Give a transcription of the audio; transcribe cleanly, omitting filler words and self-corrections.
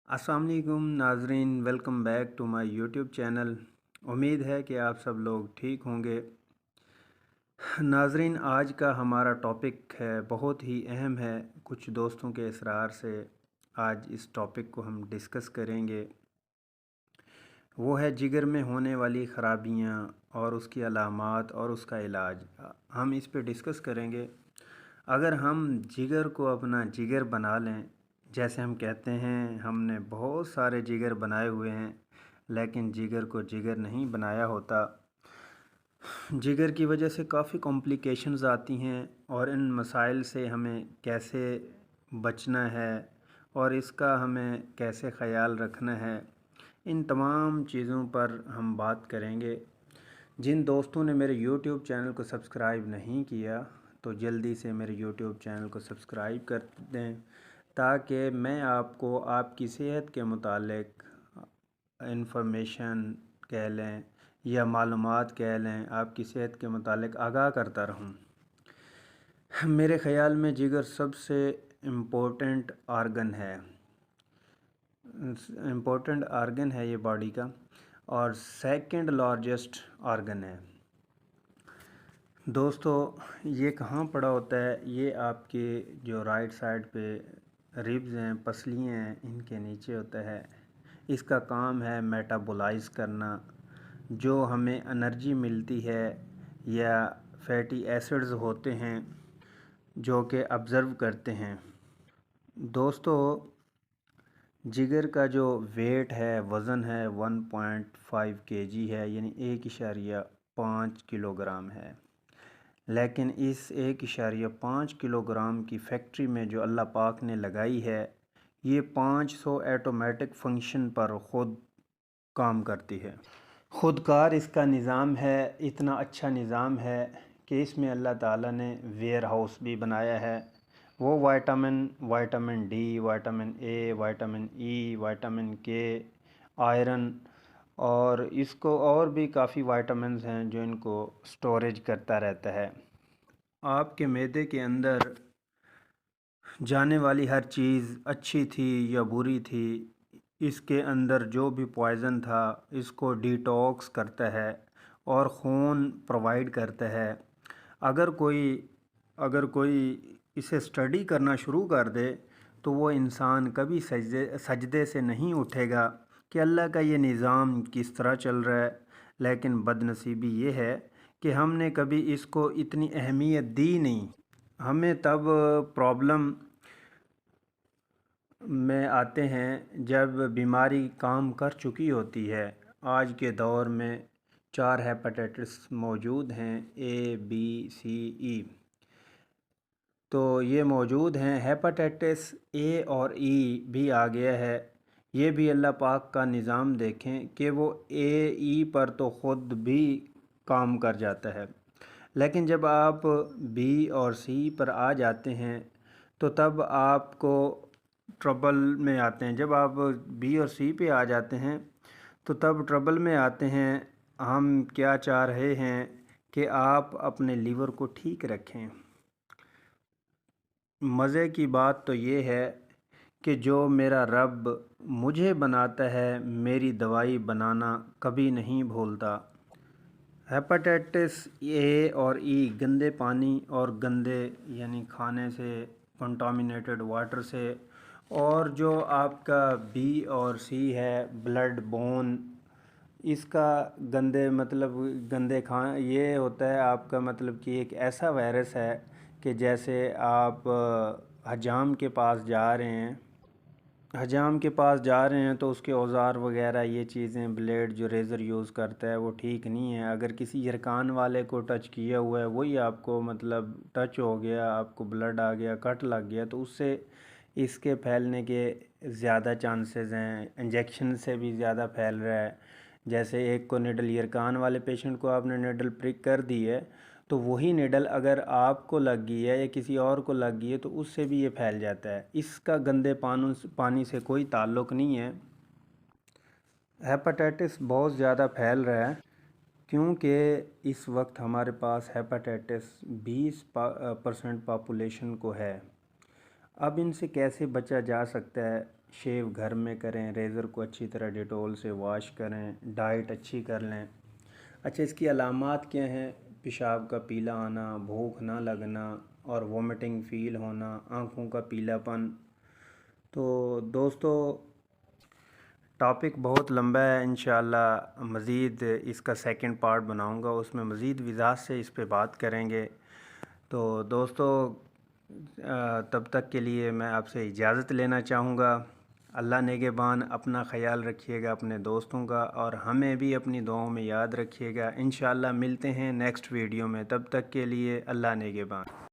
अस्सलाम वालेकुम नाजरीन, welcome back to my YouTube channel. उम्मीद है कि आप सब लोग ठीक होंगे। नाजरीन, आज का हमारा टॉपिक है बहुत ही अहम है। कुछ दोस्तों के इसरार से आज इस टॉपिक को हम डिस्कस करेंगे। वो है जिगर में होने वाली ख़राबियाँ और उसकी अलामात और उसका इलाज। हम इस पे डिस्कस करेंगे। अगर हम जिगर को अपना जिगर बना लें, जैसे हम कहते हैं हमने बहुत सारे जिगर बनाए हुए हैं, लेकिन जिगर को जिगर नहीं बनाया होता। जिगर की वजह से काफ़ी कॉम्प्लिकेशंस आती हैं और इन मसाइल से हमें कैसे बचना है और इसका हमें कैसे ख़याल रखना है, इन तमाम चीज़ों पर हम बात करेंगे। जिन दोस्तों ने मेरे YouTube चैनल को सब्सक्राइब नहीं किया तो जल्दी से मेरे YouTube चैनल को सब्सक्राइब कर दें, ताकि मैं आपको आपकी सेहत के मुतालिक इंफॉर्मेशन कह लें या मालूमात कह लें, आपकी सेहत के मुतालिक आगाह करता रहूं। मेरे ख़याल में जिगर सबसे इम्पोर्टेंट आर्गन है ये बॉडी का, और सेकंड लार्जेस्ट आर्गन है। दोस्तों, ये कहाँ पड़ा होता है? ये आपके जो राइट साइड पे रिब्स हैं, पसलियाँ हैं, इनके नीचे होता है। इसका काम है मेटाबोलाइज़ करना, जो हमें एनर्जी मिलती है या फैटी एसिड्स होते हैं जो कि ऑब्ज़र्व करते हैं। दोस्तों, जिगर का जो वेट है, वज़न है 1.5 kg है, यानी 1.5 किलोग्राम है। लेकिन इस 1.5 किलोग्राम की फैक्ट्री में जो अल्लाह पाक ने लगाई है, ये 500 ऑटोमेटिक फंक्शन पर ख़ुद काम करती है। ख़ुदकार इसका निज़ाम है। इतना अच्छा निज़ाम है कि इसमें अल्लाह ताला ने वेयर हाउस भी बनाया है। वो vitamin D, vitamin A, vitamin E, vitamin के, आयरन और इसको और भी काफ़ी विटामिन्स हैं जो इनको स्टोरेज करता रहता है। आपके मैदे के अंदर जाने वाली हर चीज़ अच्छी थी या बुरी थी, इसके अंदर जो भी पॉइज़न था इसको डिटॉक्स करता है और खून प्रोवाइड करता है। अगर कोई इसे स्टडी करना शुरू कर दे तो वो इंसान कभी सजदे से नहीं उठेगा कि अल्लाह का ये निज़ाम किस तरह चल रहा है। लेकिन बदनसीबी ये है कि हमने कभी इसको इतनी अहमियत दी नहीं। हमें तब प्रॉब्लम में आते हैं जब बीमारी काम कर चुकी होती है। आज के दौर में 4 हेपेटाइटिस मौजूद हैं, ए, बी, सी, ई। तो ये मौजूद हैं। हेपेटाइटिस ए और ई भी आ गया है। ये भी अल्लाह पाक का निज़ाम देखें कि वो ए, ई पर तो ख़ुद भी काम कर जाता है, लेकिन जब आप बी और सी पर आ जाते हैं तो तब आपको ट्रबल में आते हैं। जब आप बी और सी पे आ जाते हैं तो तब ट्रबल में आते हैं। हम क्या चाह रहे हैं कि आप अपने लीवर को ठीक रखें। मज़े की बात तो ये है कि जो मेरा रब मुझे बनाता है, मेरी दवाई बनाना कभी नहीं भूलता। हेपेटाइटिस ए और ई गंदे पानी और गंदे यानी खाने से, कंटामिनेटेड वाटर से, और जो आपका बी और सी है ब्लड बोन, इसका गंदे खा ये होता है आपका, मतलब कि एक ऐसा वायरस है कि जैसे आप हजाम के पास जा रहे हैं तो उसके औज़ार वगैरह, ये चीज़ें, ब्लेड जो रेज़र यूज़ करता है वो ठीक नहीं है। अगर किसी यरकान वाले को टच किया हुआ है, वही आपको मतलब टच हो गया, आपको ब्लड आ गया, कट लग गया, तो उससे इसके फैलने के ज़्यादा चांसेस हैं। इंजेक्शन से भी ज़्यादा फैल रहा है। जैसे एक को निडल, यरकान वाले पेशेंट को आपने निडल प्रिक कर दी है, तो वही निडल अगर आपको लग गई है या किसी और को लग गई है तो उससे भी ये फैल जाता है। इसका गंदे पानी से कोई ताल्लुक़ नहीं है। हेपेटाइटिस बहुत ज़्यादा फैल रहा है क्योंकि इस वक्त हमारे पास हेपेटाइटिस 20% पॉपुलेशन को है। अब इनसे कैसे बचा जा सकता है? شیو گھر میں کریں، ریزر کو اچھی طرح ڈیٹول سے واش کریں، ڈائٹ اچھی کر لیں۔ اچھا، اس کی علامات کیا ہیں؟ پیشاب کا پیلا آنا، بھوک نہ لگنا اور وومٹنگ فیل ہونا، آنکھوں کا پیلا پن۔ تو دوستو ٹاپک بہت لمبا ہے، انشاءاللہ مزید اس کا سیکنڈ پارٹ بناؤں گا، اس میں مزید وضاحت سے اس پہ بات کریں گے۔ تو دوستو تب تک کے لیے میں آپ سے اجازت لینا چاہوں گا۔ اللہ نگہبان، اپنا خیال رکھیے گا، اپنے دوستوں کا، اور ہمیں بھی اپنی دعاؤں میں یاد رکھیے گا۔ انشاءاللہ ملتے ہیں نیکسٹ ویڈیو میں، تب تک کے لیے اللہ نگہبان۔